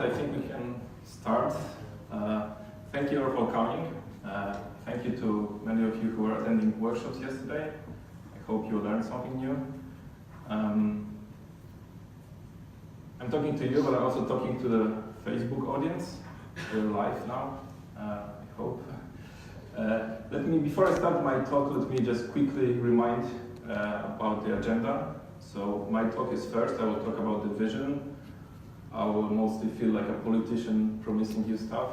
right, I think we can start. Thank you all for coming. Thank you to many of you who were attending workshops yesterday. I hope you learned something new. I'm talking to you, but I'm also talking to the Facebook audience. We're live now, I hope. Before I start my talk, let me just quickly remind about the agenda. So my talk is first, I will talk about the vision. I will mostly feel like a politician promising you stuff.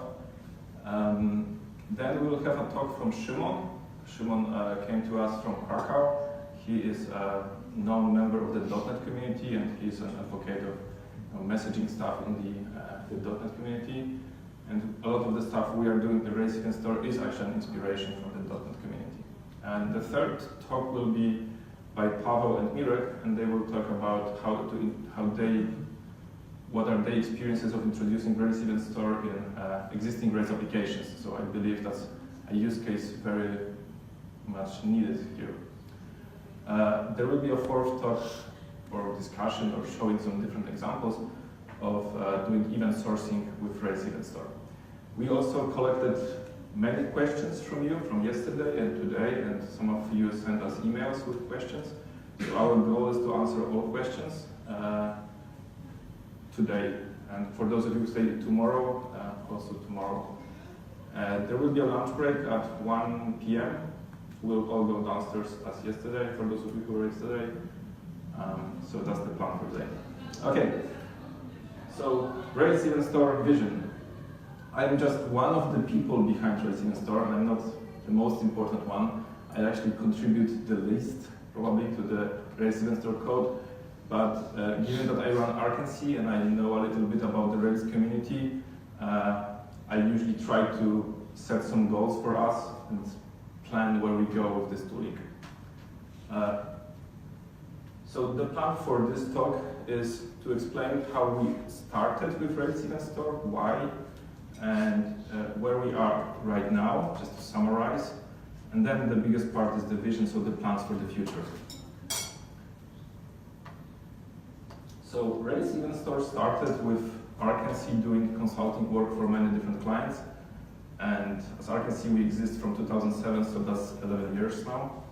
Then we will have a talk from Szymon. Szymon came to us from Krakow. He is a known member of the .NET community, and he is an advocate of messaging stuff in the .NET community. And a lot of the stuff we are doing in the Rails Event Store is actually an inspiration from the .NET community. And the third talk will be by Paweł and Mirek, and they will talk about what are their experiences of introducing Rails Event Store in existing Rails applications. So I believe that's a use case very much needed here. There will be a fourth talk or discussion or showing some different examples of doing event sourcing with Rails Event Store. We also collected many questions from you from yesterday and today, and some of you sent us emails with questions. So our goal is to answer all questions today, and for those of you who stay tomorrow, also tomorrow. There will be a lunch break at 1 p.m. We'll all go downstairs as yesterday, for those of you who were yesterday. So that's the plan for today. Okay, so Rails Event Store vision. I'm just one of the people behind Rails Event Store, and I'm not the most important one. I actually contribute the least, probably, to the Rails Event Store code. But given that I run Arkansas and I know a little bit about the Rails community, I usually try to set some goals for us and plan where we go with this tooling. So the plan for this talk is to explain how we started with Rails Event Store, why, and where we are right now, just to summarize. And then the biggest part is the vision, so the plans for the future. So Rails Event Store started with Arkansas doing consulting work for many different clients. And as Arkansas, we exist from 2007, so that's 11 years now.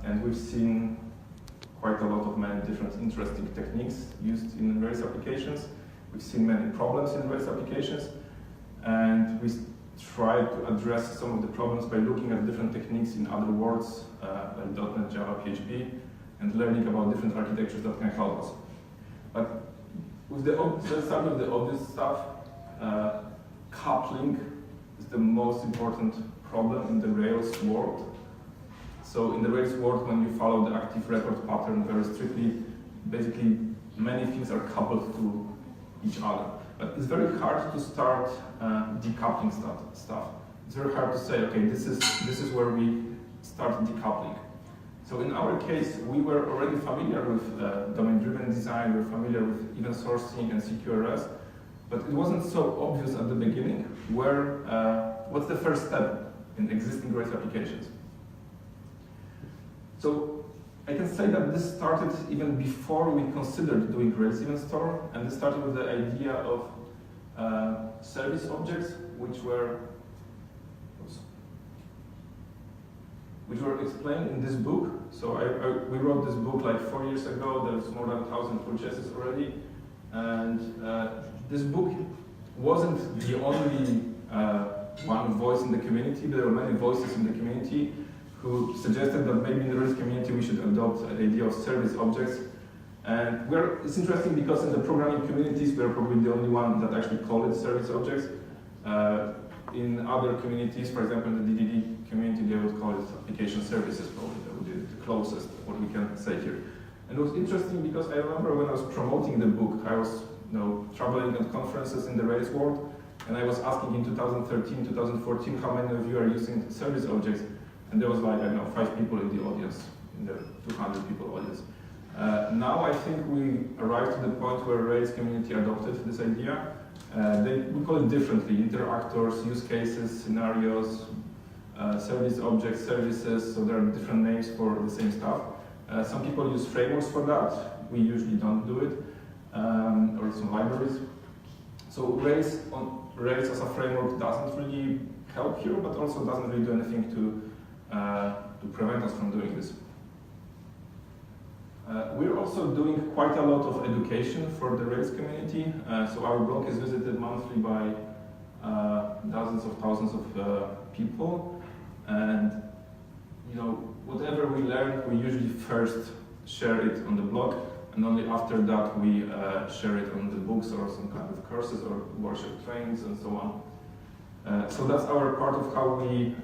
And we've seen quite a lot of many different interesting techniques used in Rails applications. We've seen many problems in Rails applications. And we try to address some of the problems by looking at different techniques in other worlds, like .NET, Java, PHP, and learning about different architectures that can help us. But let's start with the obvious stuff. Coupling is the most important problem in the Rails world. So in the Rails world, when you follow the active record pattern very strictly, basically many things are coupled to each other. But it's very hard to start decoupling stuff. It's very hard to say, okay, this is where we start decoupling. So in our case, we were already familiar with domain-driven design, we were familiar with event sourcing and CQRS, but it wasn't so obvious at the beginning what's the first step in existing Rails applications. So I can say that this started even before we considered doing Rails Event Store, and this started with the idea of service objects, which were explained in this book. So we wrote this book like 4 years ago. There's more than 1,000 purchases already. And this book wasn't the only one voice in the community. There were many voices in the community who suggested that maybe in the Rails community we should adopt the idea of service objects. And it's interesting because in the programming communities, we're probably the only one that actually call it service objects. In other communities, for example, in the DDD community, they would call it application services, probably. That would be the closest what we can say here. And it was interesting because I remember when I was promoting the book, I was traveling at conferences in the Rails world, and I was asking in 2013, 2014, how many of you are using service objects? And there was like, I don't know, 5 people in the audience, in the 200 people audience. Now I think we arrived to the point where Rails community adopted this idea. We call it differently: interactors, use cases, scenarios, service objects, services. So there are different names for the same stuff. Some people use frameworks for that. We usually don't do it, or some libraries. So Rails as a framework doesn't really help here, but also doesn't really do anything to prevent us from doing this. We're also doing quite a lot of education for the Rails community. So our blog is visited monthly by dozens of thousands of people, and whatever we learn, we usually first share it on the blog, and only after that we share it on the books or some kind of courses or workshop trainings and so on. So that's our part of how we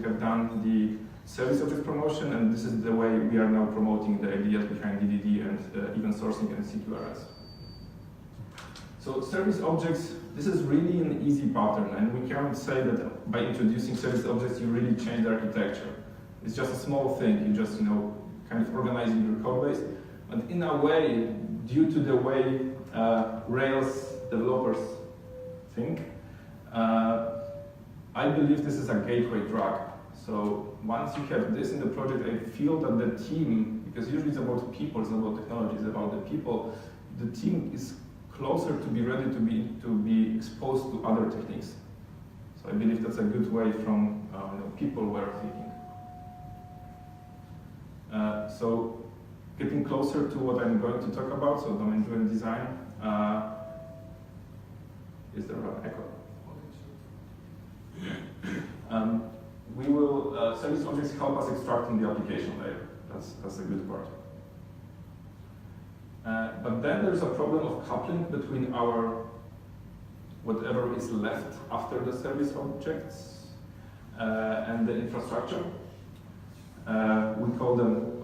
have done the service object promotion, and this is the way we are now promoting the ideas behind DDD and event sourcing and CQRS. So service objects, this is really an easy pattern, and we can't say that by introducing service objects you really change the architecture. It's just a small thing, you just kind of organizing your code base. And in a way, due to the way Rails developers think, I believe this is a gateway drug. So once you have this in the project, I feel that the team, because usually it's about people, it's not about technology, it's about the people, the team is closer to be ready to be exposed to other techniques. So I believe that's a good way from people way of thinking. So getting closer to what I'm going to talk about, so domain-driven design. Is there an echo? We will, service objects help us extracting the application layer. That's a good part. But then there's a problem of coupling between our, whatever is left after the service objects and the infrastructure. We call them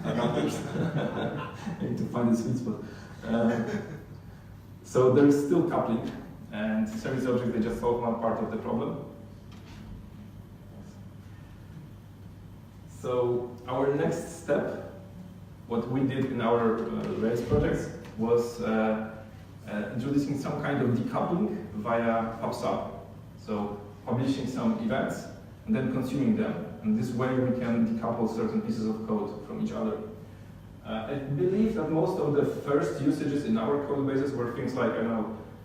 adapters. I need to find the sweet spot. So there is still coupling, and service objects, they just solve one part of the problem. So our next step, what we did in our Rails projects, was introducing some kind of decoupling via PubSub. So publishing some events and then consuming them. And this way we can decouple certain pieces of code from each other. I believe that most of the first usages in our code bases were things like,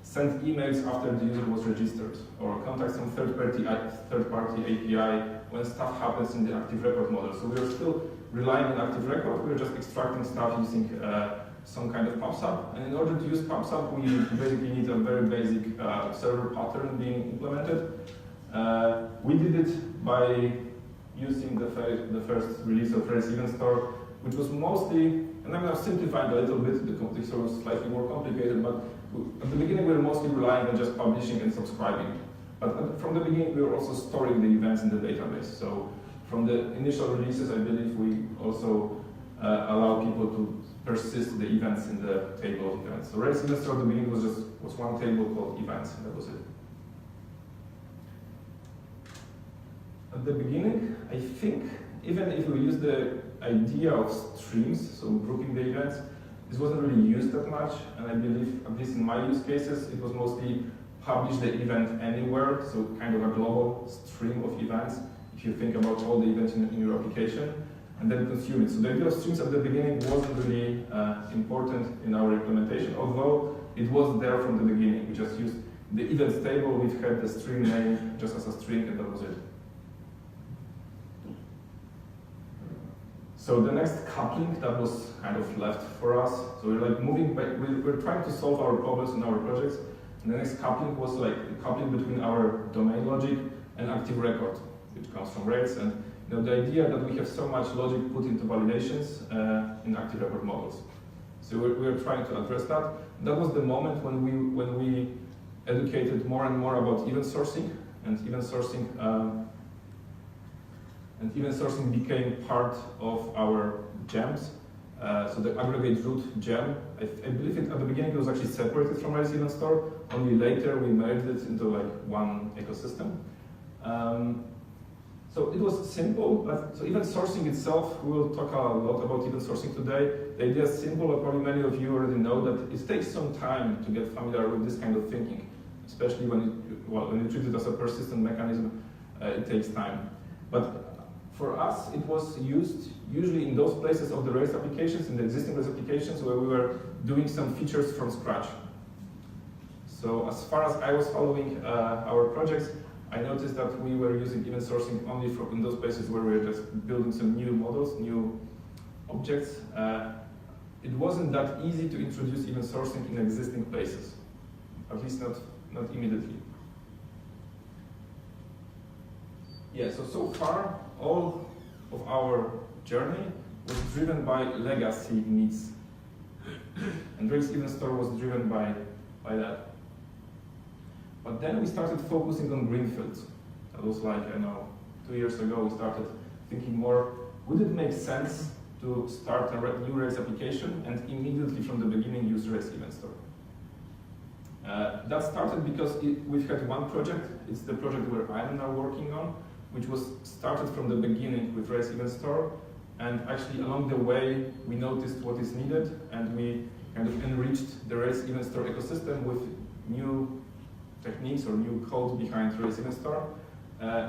send emails after the user was registered, or contact some third-party API when stuff happens in the active record model. So we are still relying on active record, we're just extracting stuff using some kind of PubSub. And in order to use PubSub, we basically need a very basic server pattern being implemented. We did it by using the first release of Rails Event Store, which was mostly, and I'm now simplifying a little bit, the context was slightly more complicated, but at the beginning we were mostly relying on just publishing and subscribing. But from the beginning we were also storing the events in the database. So from the initial releases, I believe we also allow people to persist the events in the table of events. So Rails Event Store at the beginning was one table called events, and that was it. At the beginning, I think, even if we use the idea of streams, so grouping the events, this wasn't really used that much, and I believe, at least in my use cases, it was mostly publish the event anywhere, so kind of a global stream of events, if you think about all the events in your application, and then consume it. So the idea of streams at the beginning wasn't really important in our implementation, although it was there from the beginning. We just used the events table, we've had the stream name just as a string, and that was it. So the next coupling that was kind of left for us, so we're like moving back, we're trying to solve our problems in our projects, and the next coupling was like the coupling between our domain logic and active record, which comes from Rails, and the idea that we have so much logic put into validations in active record models. So we're trying to address that. That was the moment when we educated more and more about event sourcing, and event sourcing became part of our gems. So the aggregate root gem, I believe at the beginning it was actually separated from Rails Event Store. Only later we merged it into like one ecosystem. So it was simple, but so event sourcing itself, we will talk a lot about event sourcing today. The idea is simple, but probably many of you already know that it takes some time to get familiar with this kind of thinking, especially when you treat it as a persistent mechanism, it takes time. But for us, it was used usually in those places of the Rails applications, in the existing Rails applications, where we were doing some features from scratch. So as far as I was following our projects, I noticed that we were using event sourcing only in those places where we were just building some new models, new objects. It wasn't that easy to introduce event sourcing in existing places, at least not immediately. Yeah, so far, all of our journey was driven by legacy needs. And Rails Event Store was driven by that. But then we started focusing on greenfields. That was like, 2 years ago, we started thinking more, would it make sense to start a new Rails application and immediately from the beginning use Rails Event Store? That started because we've had one project. It's the project where I'm now working on, which was started from the beginning with Rails Event Store. And actually along the way, we noticed what is needed and we kind of enriched the Rails Event Store ecosystem with new techniques or new code behind Rails Event Store,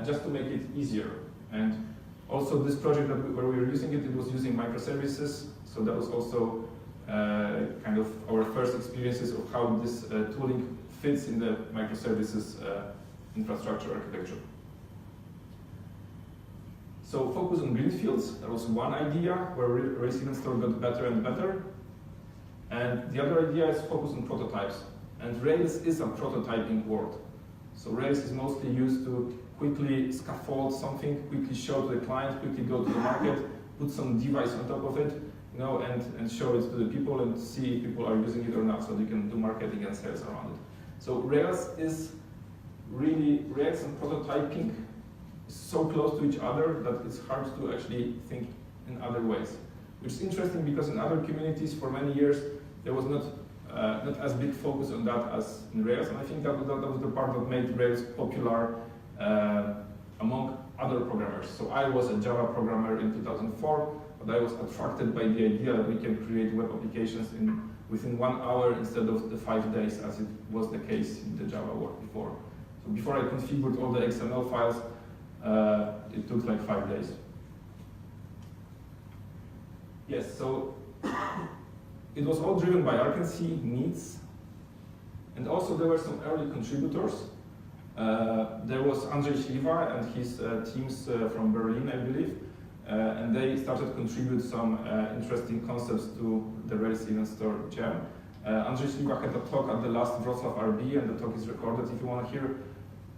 just to make it easier. And also this project where we were using it, it was using microservices. So that was also kind of our first experiences of how this tooling fits in the microservices infrastructure architecture. So focus on greenfields, that was one idea where Rails Event Store got better and better. And the other idea is focus on prototypes. And Rails is a prototyping world. So Rails is mostly used to quickly scaffold something, quickly show to the client, quickly go to the market, put some device on top of it, and show it to the people and see if people are using it or not, so they can do marketing and sales around it. So Rails is really, Rails and prototyping is so close to each other that it's hard to actually think in other ways. Which is interesting because in other communities for many years, there was not as big focus on that as in Rails, and I think that was the part that made Rails popular among other programmers. So I was a Java programmer in 2004, but I was attracted by the idea that we can create web applications within 1 hour instead of the 5 days, as it was the case in the Java world before. So before I configured all the XML files, it took like 5 days. Yes, so it was all driven by urgency, needs, and also there were some early contributors. There was Andrzej and his teams from Berlin, I believe, and they started to contribute some interesting concepts to the Rails Event Store Jam. Andrzej had a talk at the last Wrocław RB, and the talk is recorded if you want to hear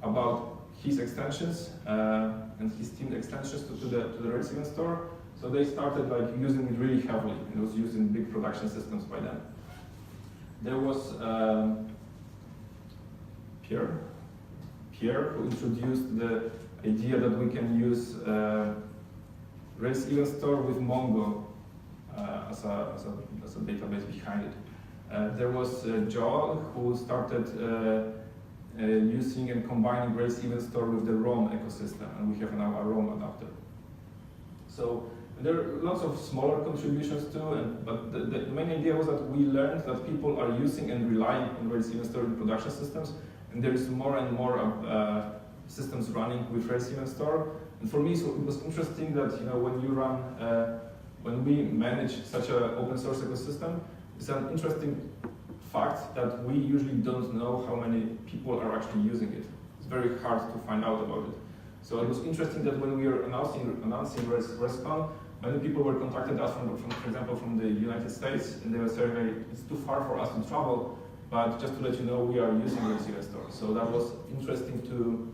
about his extensions and his team extensions to the Rails Event Store. So they started like using it really heavily. It was used in big production systems by then. There was Pierre, who introduced the idea that we can use Rails Event Store with Mongo as a database behind it. There was Joel, who started using and combining Rails Event Store with the ROM ecosystem, and we have now a ROM adapter. So there are lots of smaller contributions too, but the main idea was that we learned that people are using and relying on Rails Event Store in production systems, and there is more and more systems running with Rails Event Store. And for me, so it was interesting that when we manage such an open source ecosystem, it's an interesting fact that we usually don't know how many people are actually using it. It's very hard to find out about it. So it was interesting that when we were announcing RailsCon, many people were contacted us for example, from the United States, and they were saying, hey, it's too far for us to travel, but just to let you know, we are using Rails Event Store. So that was interesting to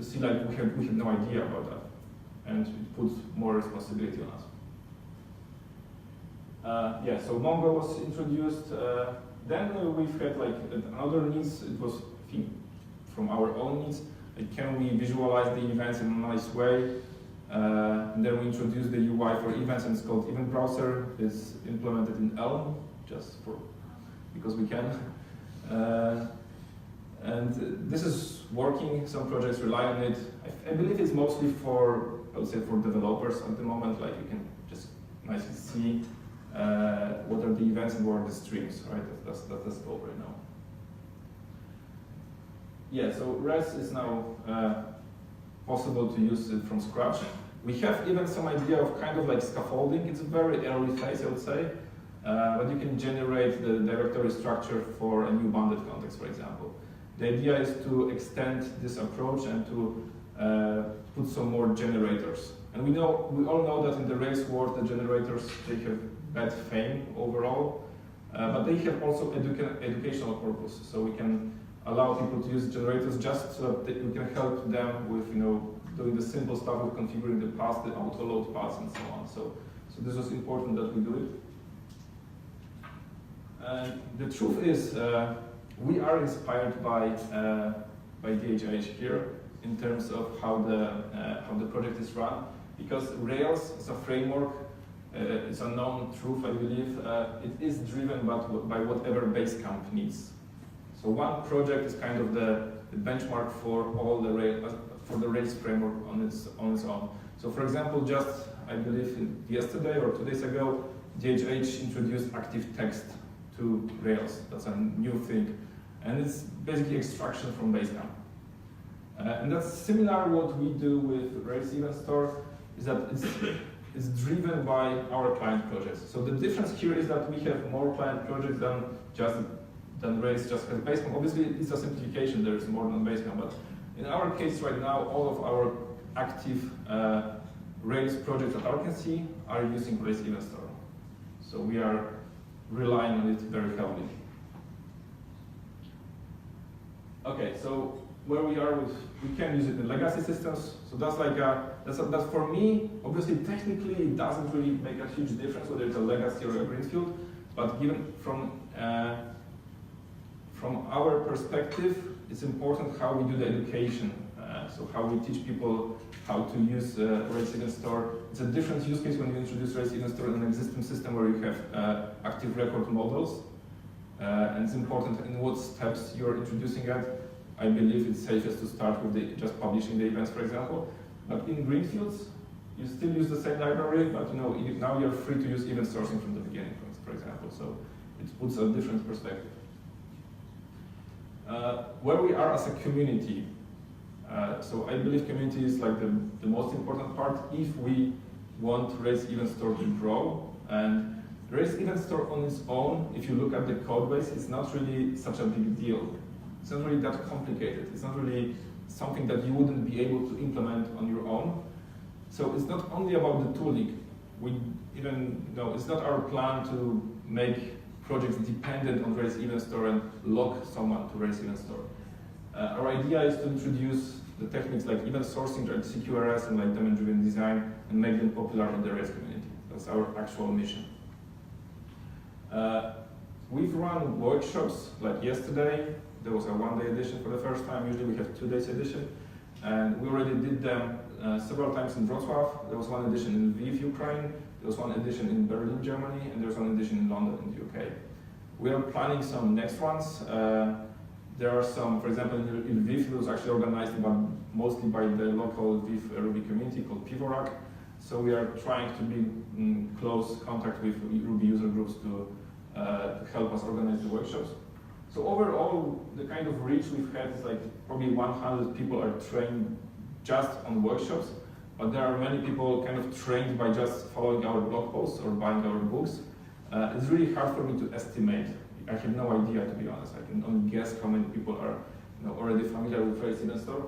see, like, we had no idea about that, and it puts more responsibility on us. Yeah, so Mongo was introduced. Then we've had like another needs. It was from our own needs. Like, can we visualize the events in a nice way? And then we introduced the UI for events, and it's called Event Browser. It's implemented in Elm, because we can. And this is working. Some projects rely on it. I believe it's mostly for, I would say, for developers at the moment. Like, you can just nicely see what are the events and what are the streams, right? That's the goal right now. Yeah, so Rails is now possible to use it from scratch. We have even some idea of kind of like scaffolding. It's a very early phase, I would say. but you can generate the directory structure for a new bounded context, for example. The idea is to extend this approach and to put some more generators. And we all know that in the Rails world, the generators, they have bad fame overall, but they have also educational purpose. So we can allow people to use generators just so that we can help them with, doing the simple stuff of configuring the paths, the auto-load paths, and so on. So this was important that we do it. And the truth is, we are inspired by DHH here in terms of how the project is run, because Rails as a framework, it's a known truth, I believe. It is driven by whatever Basecamp needs. So one project is kind of the benchmark for all the Rails framework on its own. So for example, just I believe yesterday or 2 days ago, DHH introduced active text to Rails. That's a new thing, and it's basically extraction from Basecamp. And that's similar what we do with Rails Event Store, is that it's driven by our client projects. So the difference here is that we have more client projects than Rails just has Basecamp. Obviously, it's a simplification. There is more than Basecamp, but in our case right now, all of our active Rails projects that I can see are using Rails Event Store. So we are relying on it very heavily. Okay, so where we are with, we can use it in legacy systems. So that's like that's for me, obviously technically it doesn't really make a huge difference whether it's a legacy or a greenfield, but given from our perspective, it's important how we do the education. So how we teach people how to use Rails Event Store. It's a different use case when you introduce Rails Event Store in an existing system where you have active record models. And it's important in what steps you're introducing it. I believe it's safest to start with just publishing the events, for example. But in greenfields, you still use the same library, but now you're free to use event sourcing from the beginning, for example. So it puts a different perspective. Where we are as a community. So I believe community is like the most important part if we want Rails Event Store to grow. And Rails Event Store on its own, if you look at the code base, it's not really such a big deal. It's not really that complicated. It's not really something that you wouldn't be able to implement on your own. So it's not only about the tooling. It's not our plan to make projects dependent on Rails Event Store and lock someone to Rails Event Store. Our idea is to introduce the techniques like event sourcing, like CQRS, and like domain-driven design, and make them popular in the Rails community. That's our actual mission. We've run workshops, like yesterday. There was a one-day edition for the first time. Usually we have 2 days edition. And we already did them several times in Wrocław. There was one edition in Lviv, Ukraine. There was one edition in Berlin, Germany. And there was one edition in London, in the UK. We are planning some next ones. There are some, for example, in Lviv, it was actually organized mostly by the local Lviv Ruby community called Pivorak. So we are trying to be in close contact with Ruby user groups to help us organize the workshops. So overall, the kind of reach we've had is like probably 100 people are trained just on workshops, but there are many people kind of trained by just following our blog posts or buying our books. It's really hard for me to estimate. I have no idea, to be honest. I can only guess how many people are already familiar with Rails Event Store.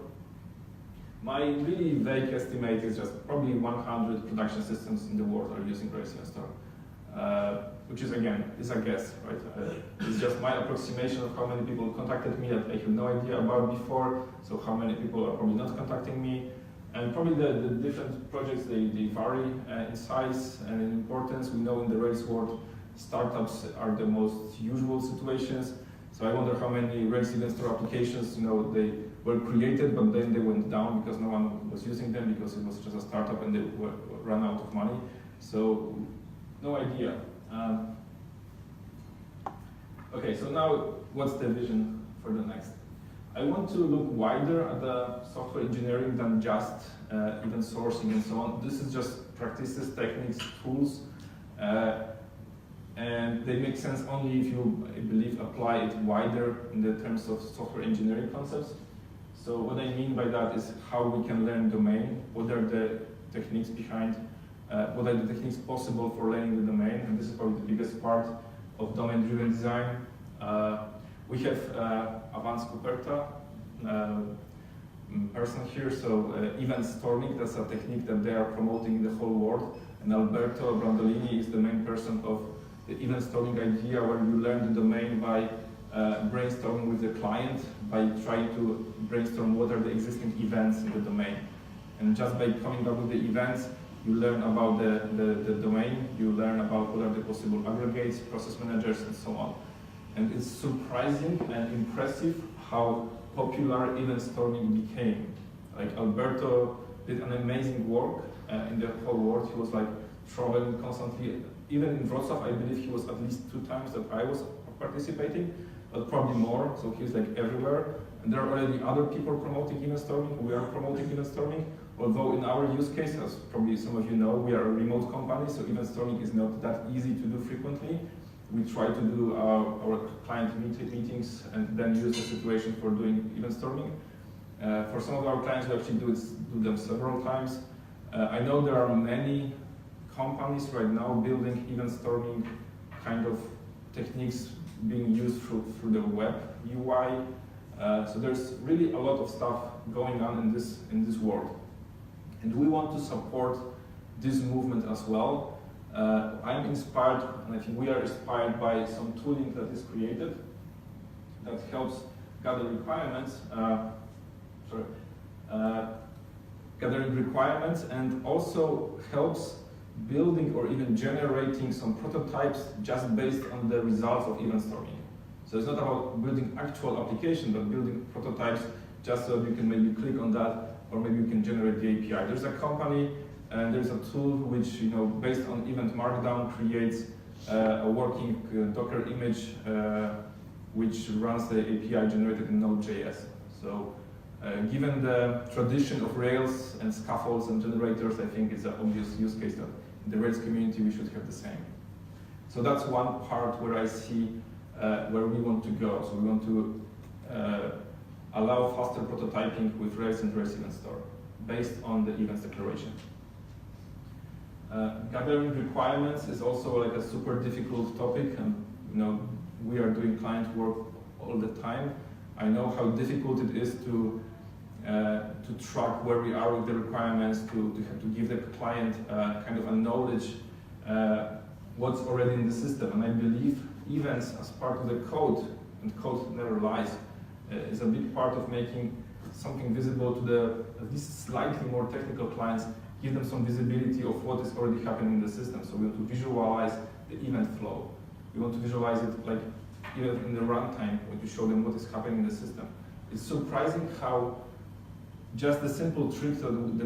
My really vague estimate is just probably 100 production systems in the world are using Rails Event Store. Which is, again, is a guess, right? It's just my approximation of how many people contacted me that I had no idea about before, so how many people are probably not contacting me. And probably the different projects, they vary in size and in importance. We know in the Rails world, startups are the most usual situations. So I wonder how many Rails Event Store applications, they were created, but then they went down because no one was using them because it was just a startup and they ran out of money. So no idea. Okay, so now what's the vision for the next? I want to look wider at the software engineering than just event sourcing and so on. This is just practices, techniques, tools, and they make sense only if you, I believe, apply it wider in the terms of software engineering concepts. So what I mean by that is how we can learn domain, what are the techniques behind what are the techniques possible for learning the domain, and this is probably the biggest part of domain-driven design. We have Avance Cuperta person here, so event storming, that's a technique that they are promoting in the whole world, and Alberto Brandolini is the main person of the event storming idea, where you learn the domain by brainstorming with the client, by trying to brainstorm what are the existing events in the domain. And just by coming up with the events, you learn about the domain, you learn about what are the possible aggregates, process managers, and so on. And it's surprising and impressive how popular event storming became. Like Alberto did an amazing work in the whole world. He was like traveling constantly. Even in Wrocław, I believe he was at least 2 times that I was participating, but probably more. So he's like everywhere. And there are already other people promoting event storming. We are promoting event storming. Although in our use case, as probably some of you know, we are a remote company, so event storming is not that easy to do frequently. We try to do our client meetings and then use the situation for doing event storming. For some of our clients, we actually do them several times. I know there are many companies right now building event storming kind of techniques being used through the web UI. So there's really a lot of stuff going on in this world. And we want to support this movement as well. I'm inspired, and I think we are inspired by some tooling that is created that helps gather requirements, gathering requirements, and also helps building or even generating some prototypes just based on the results of event storming. So it's not about building actual application, but building prototypes just so you can maybe click on that, or maybe you can generate the API. There's a company and there's a tool which, based on event markdown, creates a working Docker image which runs the API generated in Node.js. So given the tradition of Rails and scaffolds and generators, I think it's an obvious use case that in the Rails community we should have the same. So that's one part where I see where we want to go. So we want to allow faster prototyping with Rails and Rails Event Store based on the events declaration. Gathering requirements is also like a super difficult topic, and we are doing client work all the time. I know how difficult it is to track where we are with the requirements, to have to give the client kind of a knowledge what's already in the system. And I believe events as part of the code, and code never lies, is a big part of making something visible to the at least slightly more technical clients, give them some visibility of what is already happening in the system. So we want to visualize the event flow. We want to visualize it like even in the runtime, when you show them what is happening in the system. It's surprising how just the simple tricks of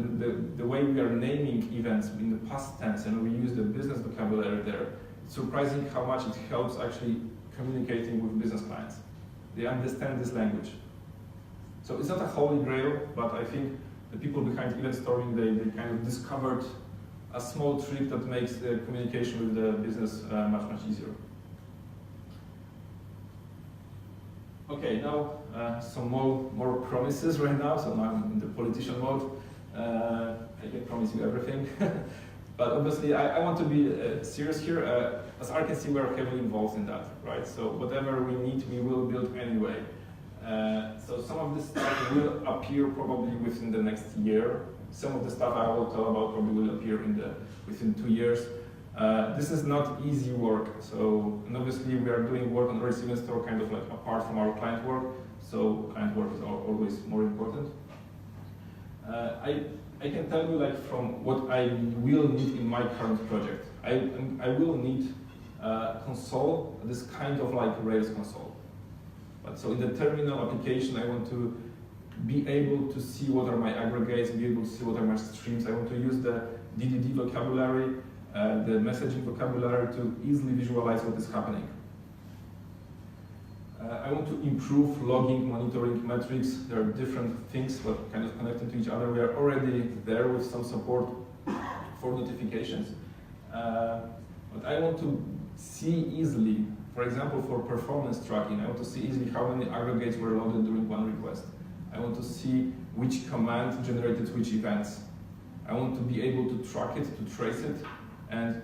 the way we are naming events in the past tense, and we use the business vocabulary there, it's surprising how much it helps actually communicating with business clients. They understand this language. So it's not a holy grail, but I think the people behind event storming, they kind of discovered a small trick that makes the communication with the business much, much easier. Okay, now some more promises right now. So now I'm in the politician mode. I can promise you everything. But obviously, I want to be serious here. As I can see, we're heavily involved in that, right? So whatever we need, we will build anyway. So some of this stuff will appear probably within the next year. Some of the stuff I will tell about probably will appear within 2 years. This is not easy work. So, and obviously we are doing work on Rails Event Store kind of like apart from our client work. So client work is always more important. I can tell you like from what I will need in my current project. I will need console, this kind of like Rails console. But so in the terminal application, I want to be able to see what are my aggregates, be able to see what are my streams. I want to use the DDD vocabulary, the messaging vocabulary to easily visualize what is happening. I want to improve logging, monitoring, metrics. There are different things but kind of connected to each other. We are already there with some support for notifications. But I want to see easily, for example, for performance tracking, I want to see easily how many aggregates were loaded during one request. I want to see which command generated which events. I want to be able to track it, to trace it, and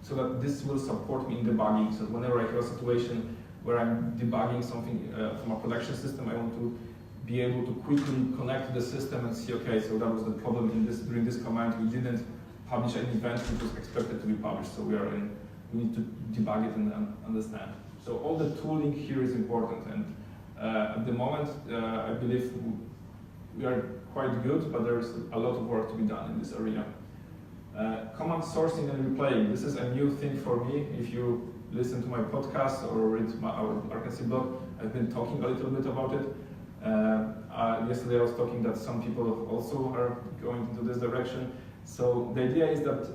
so that this will support me in debugging. So whenever I have a situation where I'm debugging something from a production system, I want to be able to quickly connect to the system and see, okay, so that was the problem during this command. We didn't publish an event which was expected to be published, so we need to debug it and understand. So all the tooling here is important, and at the moment, I believe we are quite good, but there's a lot of work to be done in this area. Command sourcing and replaying. This is a new thing for me. If you listen to my podcast or read our RKC blog, I've been talking a little bit about it. Yesterday I was talking that some people also are going into this direction. So the idea is that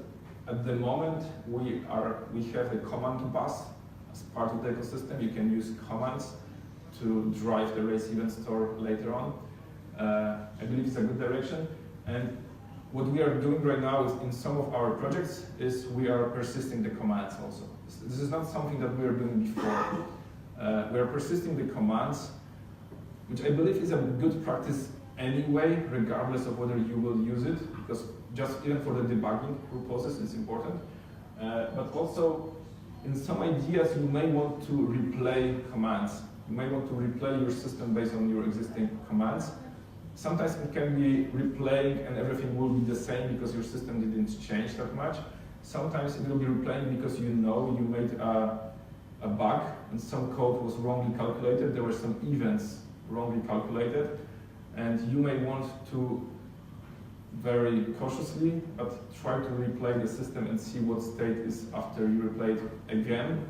at the moment we have a command bus as part of the ecosystem. You can use commands to drive the race event store later on. I believe it's a good direction. And what we are doing right now is in some of our projects is we are persisting the commands also. This is not something that we are doing before. We are persisting the commands, which I believe is a good practice anyway, regardless of whether you will use it, because just even for the debugging process it's important. But also, in some ideas, you may want to replay commands. You may want to replay your system based on your existing commands. Sometimes it can be replaying and everything will be the same because your system didn't change that much. Sometimes it will be replaying because you know you made a bug and some code was wrongly calculated. There were some events wrongly calculated, and you may want to very cautiously but try to replay the system and see what state is after you replay it again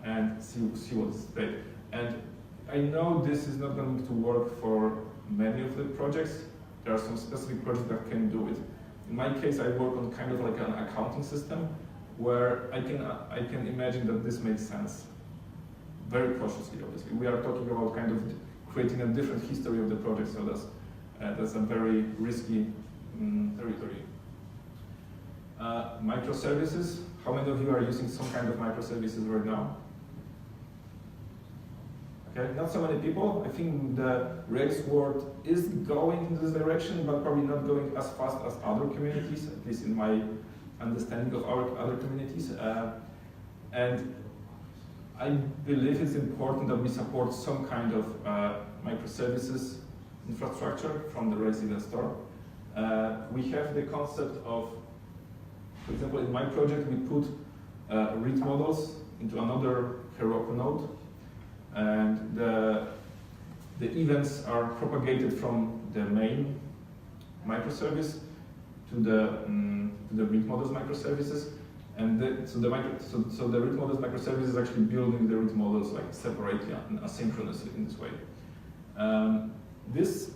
and see what state. And I know this is not going to work for many of the projects. There are some specific projects that can do it. In my case, I work on kind of like an accounting system where I can imagine that this makes sense. Very cautiously, obviously. We are talking about kind of creating a different history of the project, so that's a very risky territory. Microservices. How many of you are using some kind of microservices right now? Okay, not so many people. I think the Rails world is going in this direction, but probably not going as fast as other communities, at least in my understanding of our other communities. And I believe it's important that we support some kind of microservices infrastructure from the Rails event store. We have the concept of, for example, in my project, we put read models into another Heroku node, and the events are propagated from the main microservice to the read models microservices, and so the read models microservice is actually building the read models like separately and asynchronously in this way. This,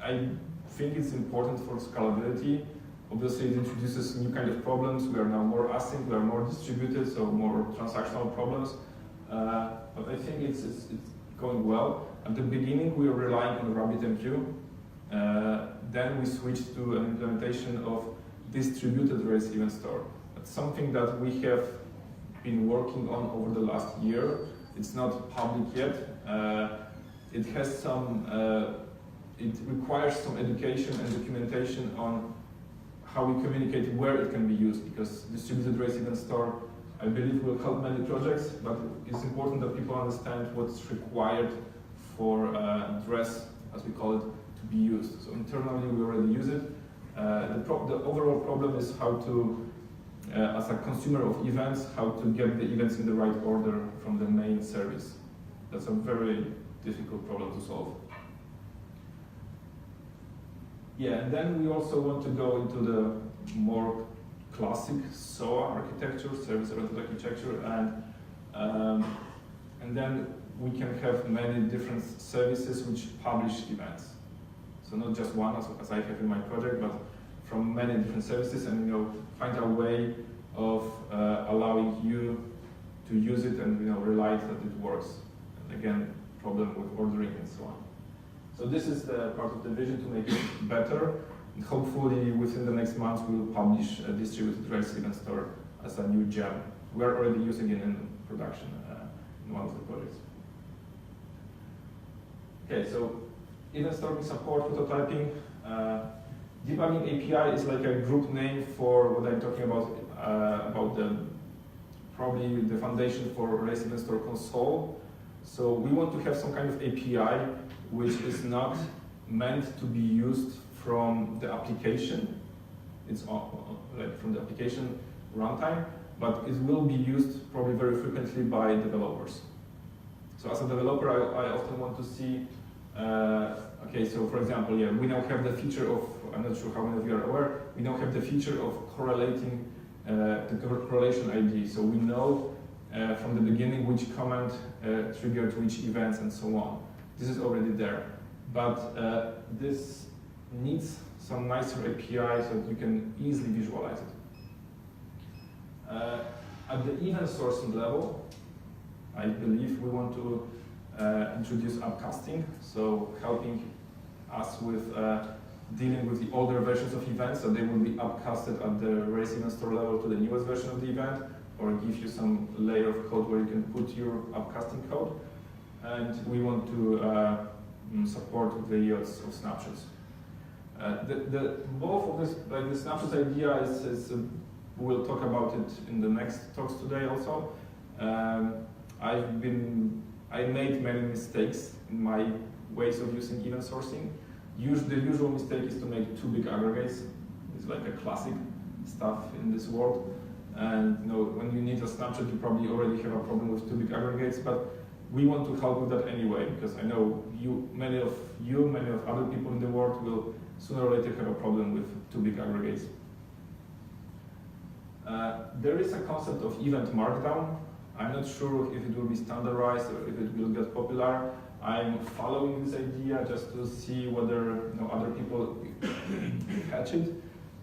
I think, is important for scalability. Obviously, it introduces new kind of problems. We are now more async, we are more distributed, so more transactional problems. But I think it's going well. At the beginning, we were relying on RabbitMQ. Then we switched to an implementation of distributed Rails event store. That's something that we have been working on over the last year. It's not public yet. It has some. It requires some education and documentation on how we communicate where it can be used, because distributed Rails event store, I believe, will help many projects, but it's important that people understand what's required for dress, as we call it, to be used. So internally, we already use it. The overall problem is how to, as a consumer of events, how to get the events in the right order from the main service. That's a very difficult problem to solve. Yeah, and then we also want to go into the more classic SOA architecture, service-oriented architecture, and then we can have many different services which publish events. So not just one, as I have in my project, but from many different services, and find a way of allowing you to use it and rely that it works. And again, problem with ordering and so on. So this is the part of the vision to make it better. And hopefully, within the next months, we will publish a distributed Rails event store as a new gem. We are already using it in production in one of the projects. Okay, so event store, we support prototyping. Debugging API is like a group name for what I'm talking about probably the foundation for Rails Event Store console. So we want to have some kind of API which is not meant to be used from the application. It's like from the application runtime, but it will be used probably very frequently by developers. So as a developer, I often want to see, okay, so for example, yeah, we now have the feature of, I'm not sure how many of you are aware, we now have the feature of correlating the correlation ID. So we know from the beginning which command triggered which events and so on. This is already there. But this needs some nicer API so that you can easily visualize it. At the event sourcing level, I believe we want to introduce upcasting, so helping us with dealing with the older versions of events, so they will be upcasted at the Rails Event Store level to the newest version of the event, or give you some layer of code where you can put your upcasting code. And we want to support the yields of snapshots. Both of this, like the snapshots idea is we'll talk about it in the next talks today also. I made many mistakes in my ways of using event sourcing. The usual mistake is to make too big aggregates. It's like a classic stuff in this world. And when you need a snapshot, you probably already have a problem with too big aggregates. But we want to help with that anyway, because I know many of other people in the world will sooner or later have a problem with too big aggregates. There is a concept of event markdown. I'm not sure if it will be standardized or if it will get popular. I'm following this idea just to see whether other people catch it.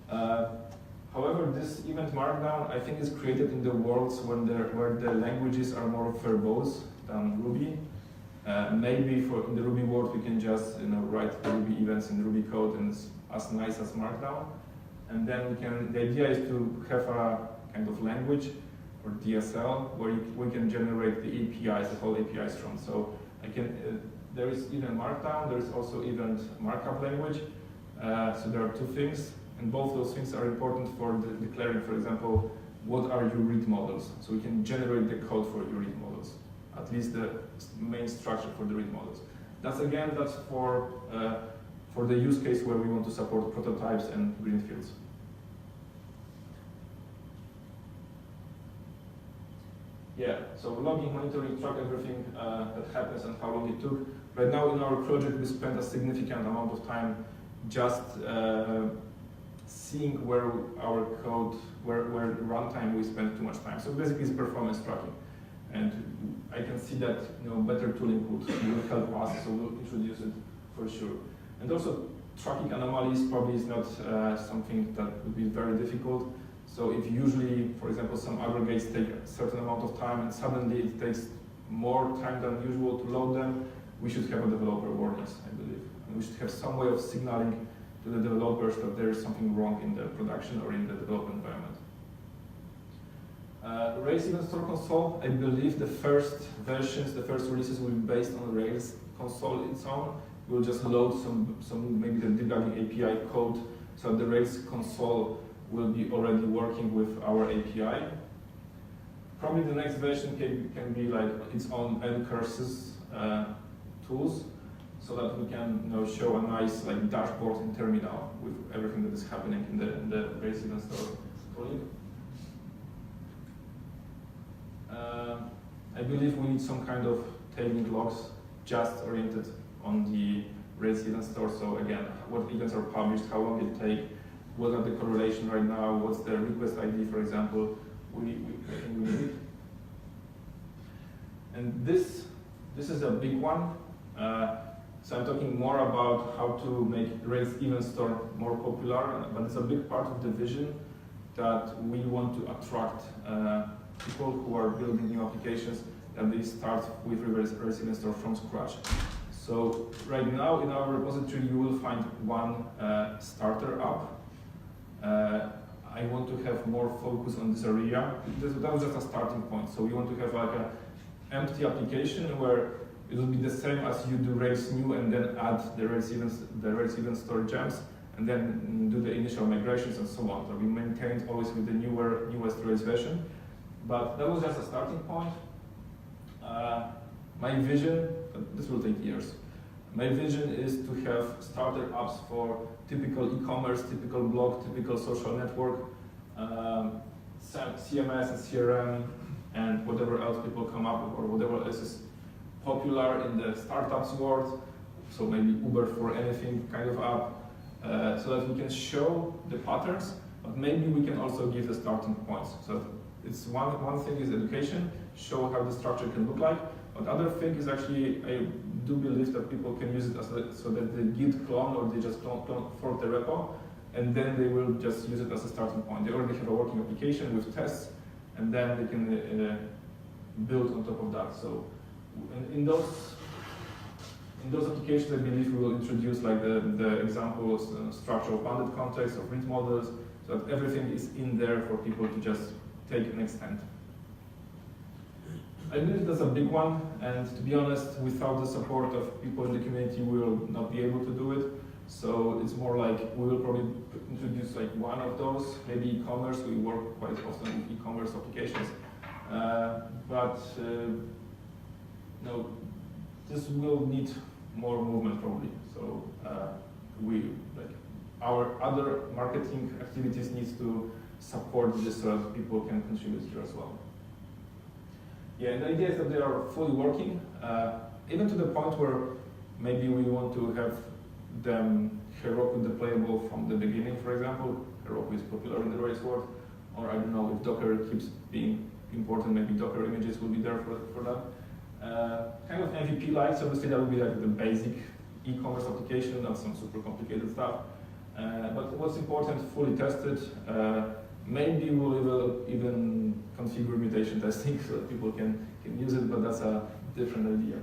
However, this event markdown, I think, is created in the worlds where the languages are more verbose than Ruby. Maybe in the Ruby world we can just write the Ruby events in Ruby code and it's as nice as Markdown. And then the idea is to have a kind of language or DSL where we can generate the APIs, the whole APIs from. So there is event Markdown, there is also event markup language. So there are two things, and both those things are important for declaring, for example, what are your read models. So we can generate the code for your read models, at least the main structure for the read models. That's for the use case where we want to support prototypes and greenfields. Yeah, so logging, monitoring, track everything that happens and how long it took. Right now in our project we spent a significant amount of time just seeing where our code, where runtime we spend too much time. So basically it's performance tracking. And I can see that better tooling will help us, so we'll introduce it for sure. And also tracking anomalies probably is not something that would be very difficult. So if usually, for example, some aggregates take a certain amount of time and suddenly it takes more time than usual to load them, we should have a developer awareness, I believe. And we should have some way of signaling to the developers that there is something wrong in the production or in the development environment. Rails Event Store console, I believe the first versions, the first releases will be based on Rails console its own. We'll just load some maybe the debugging API code so the Rails console will be already working with our API. Probably the next version can be like its own ncurses tools, so that we can show a nice dashboard in terminal with everything that is happening in the Rails Event Store tooling. I believe we need some kind of tailing logs just oriented on the Rails Event Store. So again, what events are published, how long it takes, what are the correlation right now, what's the request ID, for example, I think we need. And this is a big one. So I'm talking more about how to make Rails Event Store more popular, but it's a big part of the vision that we want to attract people who are building new applications, and they start with Rails Event Store from scratch. So right now in our repository you will find one starter app. I want to have more focus on this area. That was just a starting point. So we want to have like an empty application where it will be the same as you do Rails new and then add the Rails Event Store gems, and then do the initial migrations and so on. So we maintained always with the newest Rails version. But that was just a starting point. My vision, this will take years. My vision is to have starter apps for typical e-commerce, typical blog, typical social network, CMS and CRM, and whatever else people come up with, or whatever else is popular in the startups world. So maybe Uber for anything kind of app, so that we can show the patterns, but maybe we can also give the starting points. So it's one thing is education, show how the structure can look like. But other thing is actually, I do believe that people can use it as so that they git clone, or they just fork the repo, and then they will just use it as a starting point. They already have a working application with tests, and then they can build on top of that. So in those applications, I believe we will introduce like the examples, structural bounded context of read models, so that everything is in there for people to just take and extend. I believe that's a big one, and to be honest, without the support of people in the community, we will not be able to do it. So it's more like we will probably introduce like one of those, maybe e-commerce. We work quite often with e-commerce applications, but no, this will need more movement probably. So our other marketing activities needs to support this so that people can contribute here as well. Yeah, and the idea is that they are fully working, even to the point where maybe we want to have them Heroku deployable from the beginning, for example. Heroku is popular in the Rails world, or I don't know, if Docker keeps being important, maybe Docker images will be there for that. Kind of MVP-like, so obviously that would be like the basic e-commerce application, not some super complicated stuff. But what's important, fully tested. Maybe we will even configure mutation testing so that people can use it, but that's a different idea.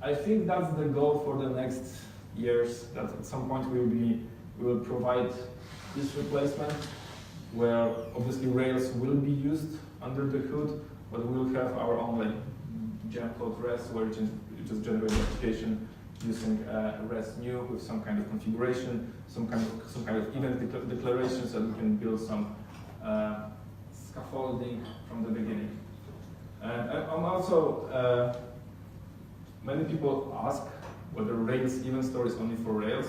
I think that's the goal for the next years, that at some point we will provide this replacement, where obviously Rails will be used under the hood, but we'll have our own like gem called REST, where you just generate an application using REST new with some kind of configuration, some kind of event declaration, so we can build some scaffolding from the beginning. And I'm also, many people ask whether Rails event store is only for Rails.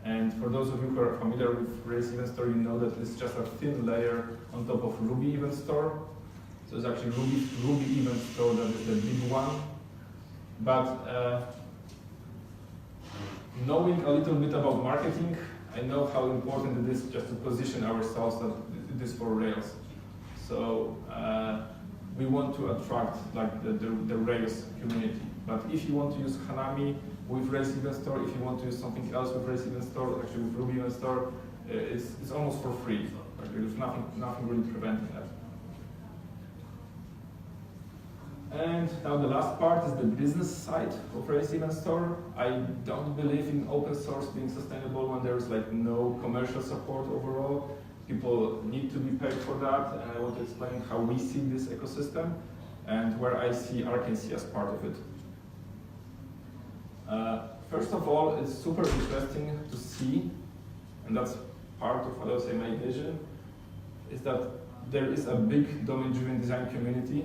And for those of you who are familiar with Rails event store, you know that it's just a thin layer on top of Ruby event store. So it's actually Ruby event store that is the big one. But knowing a little bit about marketing, I know how important it is just to position ourselves that it is for Rails. So we want to attract like the Rails community. But if you want to use Hanami with Rails event store, if you want to use something else with Rails event store, actually with Ruby event store, it's almost for free. Like, there's nothing really preventing that. And now the last part is the business side of Rails event store. I don't believe in open source being sustainable when there's like no commercial support overall. People need to be paid for that, and I want to explain how we see this ecosystem and where I see Arkansas as part of it. First of all, it's super interesting to see, and that's part of what I would say my vision, is that there is a big domain-driven design community.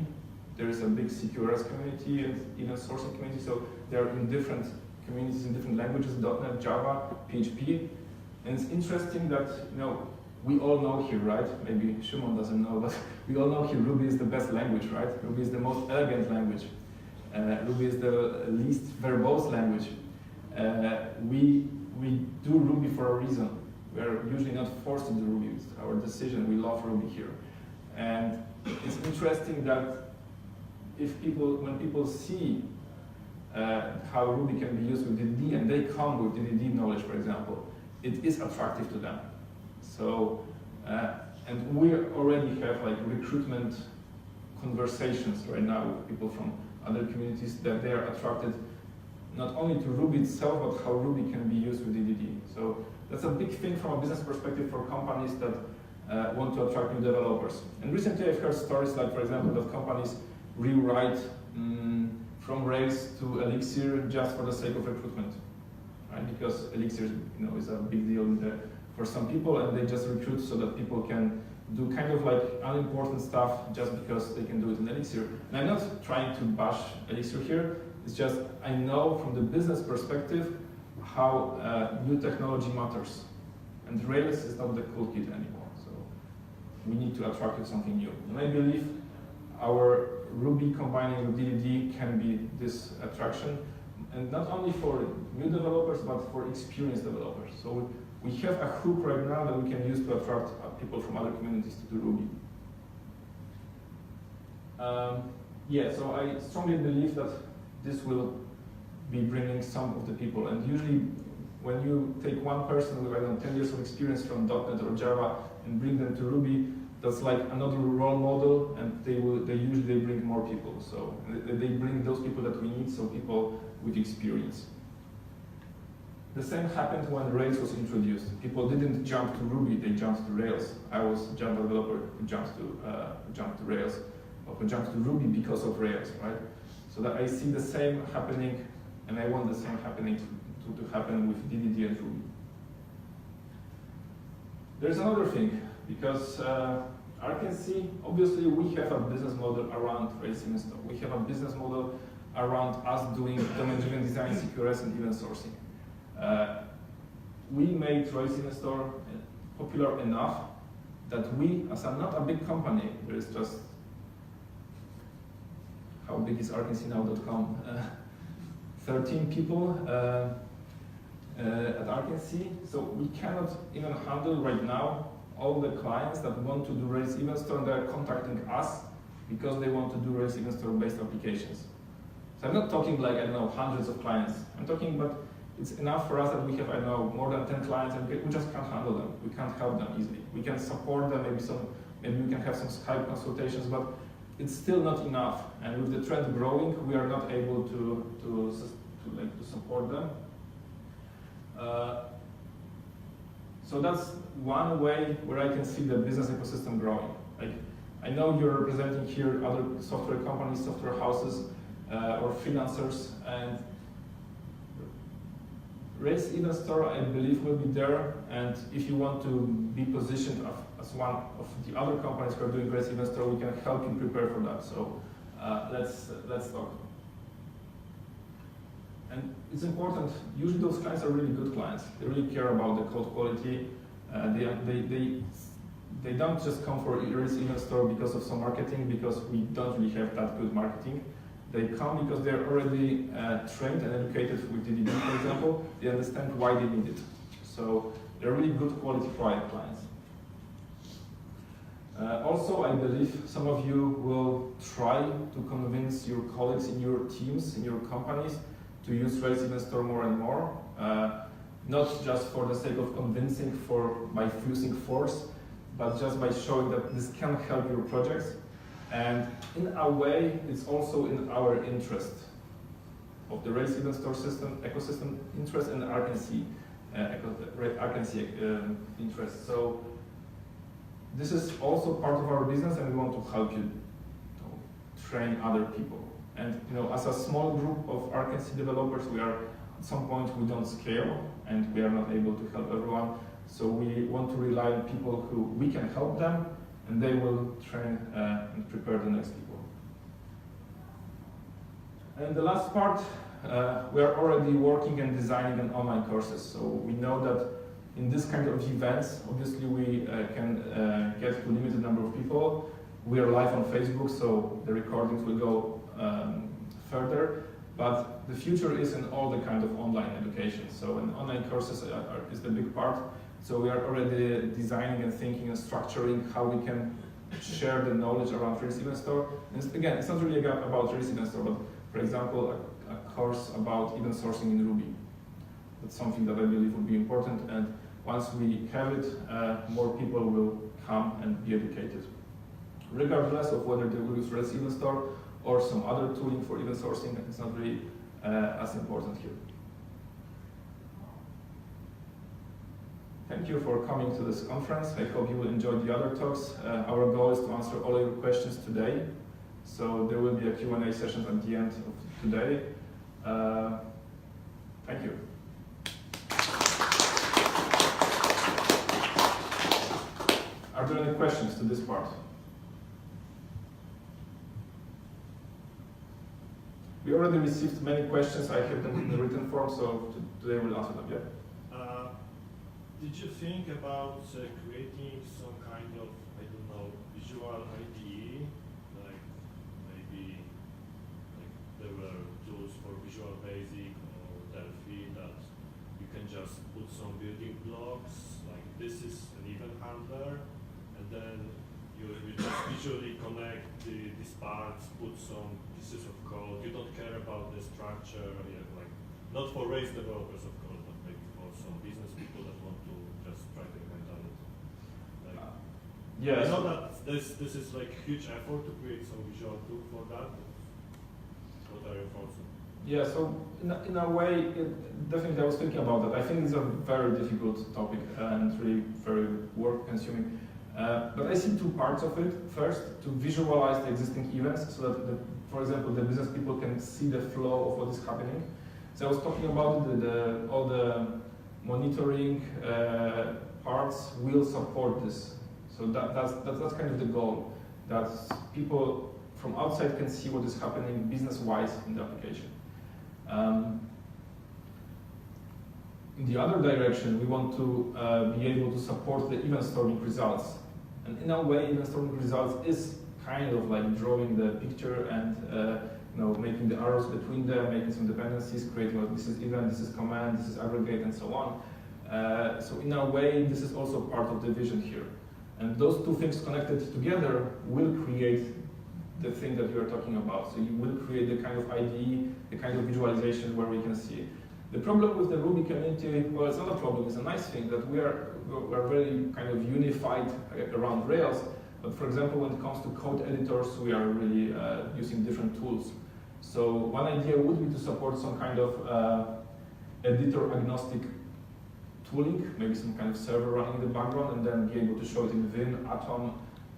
There is a big CQRS community and even sourcing community. So they're in different communities in different languages: .NET, Java, PHP. And it's interesting that we all know here, right? Maybe Shimon doesn't know, but we all know here Ruby is the best language, right? Ruby is the most elegant language. Ruby is the least verbose language. We do Ruby for a reason. We are usually not forced to do Ruby. It's our decision. We love Ruby here. And it's interesting that when people see how Ruby can be used with DDD, and they come with DDD knowledge, for example, it is attractive to them. So, and we already have like recruitment conversations right now with people from other communities that they are attracted not only to Ruby itself, but how Ruby can be used with DDD. So that's a big thing from a business perspective for companies that want to attract new developers. And recently I've heard stories like, for example, that companies rewrite from Rails to Elixir just for the sake of recruitment. right? Because Elixir, is a big deal for some people, and they just recruit so that people can do kind of like unimportant stuff just because they can do it in Elixir. And I'm not trying to bash Elixir here. It's just I know from the business perspective how new technology matters, and Rails is not the cool kid anymore. So we need to attract with something new. And I believe our Ruby combining with DDD can be this attraction, and not only for new developers, but for experienced developers. So we have a hook right now that we can use to attract people from other communities to do Ruby. So I strongly believe that this will be bringing some of the people. And usually, when you take one person with 10 years of experience from .NET or Java and bring them to Ruby, that's like another role model, and they usually bring more people. So they bring those people that we need, so people with experience. The same happened when Rails was introduced. People didn't jump to Ruby, they jumped to Rails. I was a Java developer who jumped to Rails, or who jumped to Ruby because of Rails, right? So that I see the same happening, and I want the same happening to happen with DDD and Ruby. There's another thing, because RKNC, obviously we have a business model around Rails Event Store. We have a business model around us doing domain-driven design, CQRS, and event sourcing. We made Rails Event Store popular enough that we, as not a big company, there is just, how big is RKNCnow.com? 13 people at RKNC, so we cannot even handle right now all the clients that want to do Rails Event Store, and they're contacting us because they want to do Rails Event Store based applications. So I'm not talking like, hundreds of clients. I'm talking, but it's enough for us that we have, more than 10 clients, and we just can't handle them. We can't help them easily. We can support them, maybe we can have some Skype consultations, but it's still not enough. And with the trend growing, we are not able to support them. So that's one way where I can see the business ecosystem growing. Like, I know you're representing here other software companies, software houses, or freelancers, and Rails Event Store, I believe, will be there. And if you want to be positioned as one of the other companies who are doing Rails Event Store, we can help you prepare for that. So let's talk. And it's important, usually those clients are really good clients. They really care about the code quality. They don't just come for Rails Event Store because of some marketing, because we don't really have that good marketing. They come because they're already trained and educated with DDD, for example. They understand why they need it. So they're really good quality clients. Also, I believe some of you will try to convince your colleagues in your teams, in your companies, to use Rails Event Store more and more, not just for the sake of convincing by using force, but just by showing that this can help your projects. And in a way, it's also in our interest of the Rails Event Store ecosystem interest, and RKNC interest. So this is also part of our business, and we want to help you to train other people. And as a small group of RKNC developers, at some point we don't scale, and we are not able to help everyone. So we want to rely on people who we can help them, and they will train and prepare the next people. And the last part, we are already working and designing an online courses. So we know that in this kind of events, obviously we can get to a limited number of people. We are live on Facebook, so the recordings will go further, but the future is in all the kind of online education. So in online courses is the big part. So we are already designing and thinking and structuring how we can share the knowledge around Rails Event Store. And again, it's not really about Rails Event Store, but for example, a course about event sourcing in Ruby. That's something that I believe would be important, and once we have it, more people will come and be educated, regardless of whether they will use Rails Event Store or some other tooling for event sourcing. It's not really as important here. Thank you for coming to this conference. I hope you will enjoy the other talks. Our goal is to answer all your questions today. So there will be a Q&A session at the end of today. Thank you. questions to this part? We already received many questions. I have them in the written form, so today we'll answer them. Yeah. Did you think about creating some kind of, I don't know, visual IDE, like maybe like there were tools for Visual Basic or Delphi that you can just put some building blocks, like this is an event handler, and then you just visually connect these parts, put some pieces of code. You don't care about the structure, like not for race developers of course, but maybe for some business people that want to just try to handle it. Like, yeah. I know that this is like huge effort to create some visual tool for that. What are your thoughts? Yeah, so in a way, definitely I was thinking about that. I think it's a very difficult topic and really very work consuming. But I see two parts of it. First, to visualize the existing events so that, for example, the business people can see the flow of what is happening. So I was talking about all the monitoring parts will support this. So that's kind of the goal, that people from outside can see what is happening business-wise in the application. In the other direction, we want to be able to support the event storming results. And in a way, event storming results is kind of like drawing the picture and making the arrows between them, making some dependencies, creating this is event, this is command, this is aggregate, and so on. So in a way, this is also part of the vision here. And those two things connected together will create the thing that you are talking about. So you will create the kind of IDE, the kind of visualization where we can see. The problem with the Ruby community, well, it's not a problem, it's a nice thing that we're very kind of unified around Rails. But for example, when it comes to code editors, we are really using different tools. So one idea would be to support some kind of editor agnostic tooling, maybe some kind of server running in the background, and then be able to show it in Vim, Atom,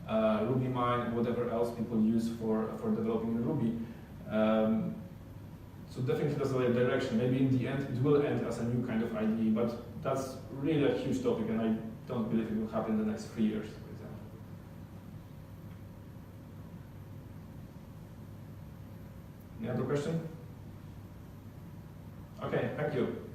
RubyMine, whatever else people use for developing in Ruby. So definitely that's the direction. Maybe in the end it will end as a new kind of IDE, but that's really a huge topic, and I don't believe it will happen in the next 3 years, for example. Any other question? Okay, thank you.